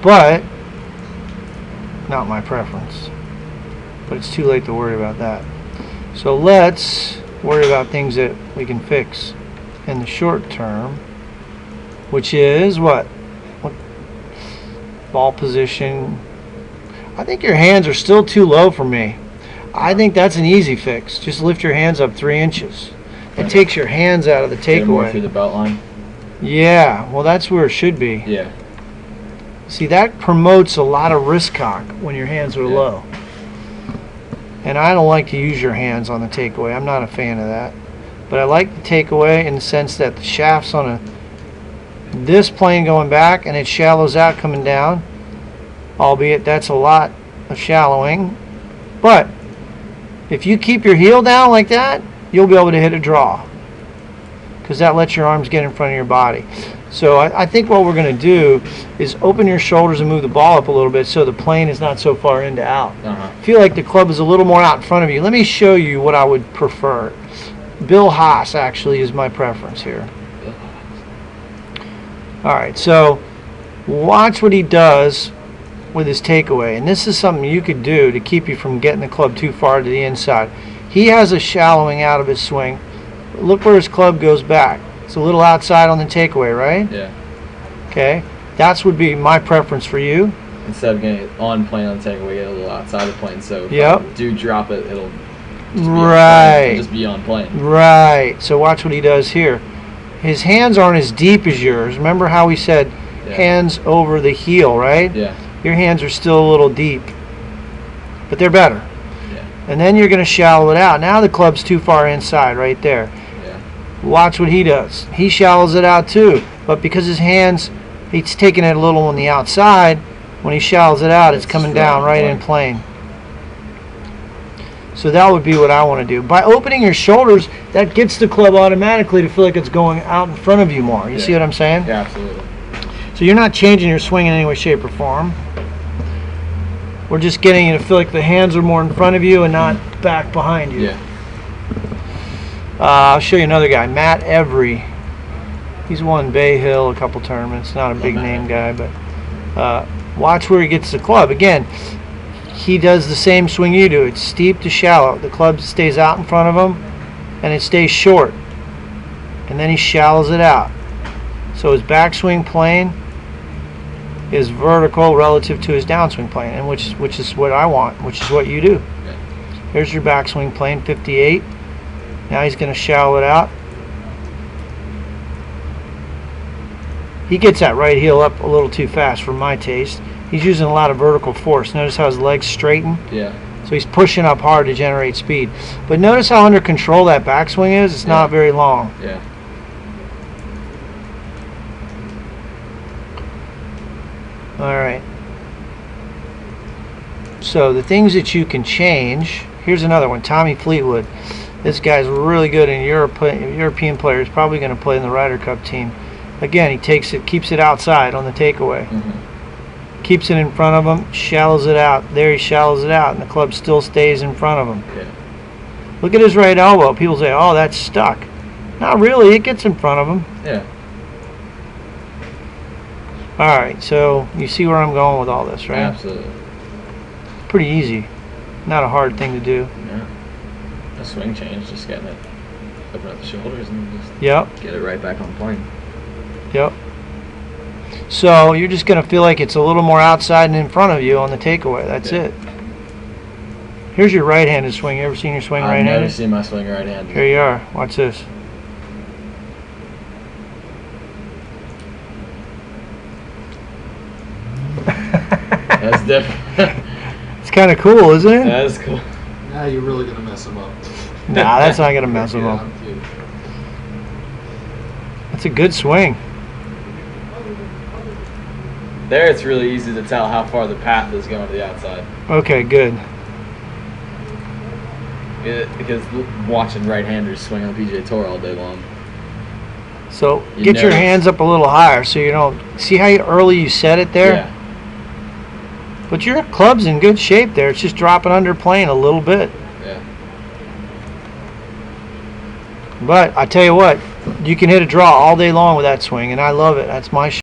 but not my preference. But it's too late to worry about that. So let's worry about things that we can fix in the short term, which is what ball position. I think your hands are still too low for me. I think that's an easy fix. Just lift your hands up 3 inches. It takes your hands out of the Get more through takeaway. the belt line. Yeah, well, that's where it should be. Yeah. See, that promotes a lot of wrist cock when your hands are Yeah. low. And I don't like to use your hands on the takeaway. I'm not a fan of that. But I like the takeaway in the sense that the shaft's on this plane going back and it shallows out coming down. Albeit that's a lot of shallowing. But if you keep your heel down like that, you'll be able to hit a draw. Because that lets your arms get in front of your body. So I think what we're going to do is open your shoulders and move the ball up a little bit so the plane is not so far into out. Feel like the club is a little more out in front of you. Let me show you what I would prefer. Bill Haas actually is my preference here. Alright, so watch what he does with his takeaway. And this is something you could do to keep you from getting the club too far to the inside. He has a shallowing out of his swing. Look where his club goes back. It's a little outside on the takeaway, right? Yeah. Okay. That would be my preference for you. Instead of getting it on plane on the takeaway, get a little outside the plane. So if Yep. I do drop it, it'll just be Right. just be on plane. Right. So watch what he does here. His hands aren't as deep as yours. Remember how we said hands over the heel, right? Yeah. Your hands are still a little deep, but they're better. Yeah. And then you're going to shallow it out. Now the club's too far inside right there. Yeah. Watch what he does. He shallows it out too, but because his hands, he's taking it a little on the outside, when he shallows it out, it's coming down right in plane. So that would be what I want to do. By opening your shoulders, that gets the club automatically to feel like it's going out in front of you more. You see what I'm saying? Yeah, absolutely. So you're not changing your swing in any way, shape, or form. We're just getting you to feel like the hands are more in front of you and not back behind you. Yeah. I'll show you another guy, Matt Every. He's won Bay Hill a couple tournaments. Not a big name guy, but watch where he gets the club. Again, he does the same swing you do. It's steep to shallow. The club stays out in front of him, and it stays short. And then he shallows it out. So his backswing plane is vertical relative to his downswing plane, and which is what I want, which is what you do. Yeah. Here's your backswing plane, 58. Now he's going to shallow it out. He gets that right heel up a little too fast for my taste. He's using a lot of vertical force. Notice how his legs straighten? Yeah. So he's pushing up hard to generate speed. But notice how under control that backswing is? It's not very long. Yeah. Alright. So the things that you can change, here's another one, Tommy Fleetwood. This guy's really good in European player. He's probably going to play in the Ryder Cup team. Again, he takes it, keeps it outside on the takeaway. Keeps it in front of him, shallows it out. There he shallows it out, and the club still stays in front of him. Yeah. Look at his right elbow. People say, oh, that's stuck. Not really. It gets in front of him. Yeah. All right, so you see where I'm going with all this, right? Absolutely. Pretty easy. Not a hard thing to do. Yeah. A swing change, just getting it, open up the shoulders and just get it right back on plane. Yep. So you're just going to feel like it's a little more outside and in front of you on the takeaway. That's it. Here's your right-handed swing. You ever seen your swing right-handed? I've never seen my swing right-handed. Here you are. Watch this. That's different. It's kind of cool, isn't it? That is cool. Now you're really going to mess him up. Nah, that's not going to mess him up. That's a good swing. There it's really easy to tell how far the path is going to the outside. Okay, good. Because watching right-handers swing on the PGA Tour all day long. So get your hands up a little higher so you don't... See how early you set it there? Yeah. But your club's in good shape there. It's just dropping under plane a little bit. Yeah. But I tell you what, you can hit a draw all day long with that swing, and I love it. That's my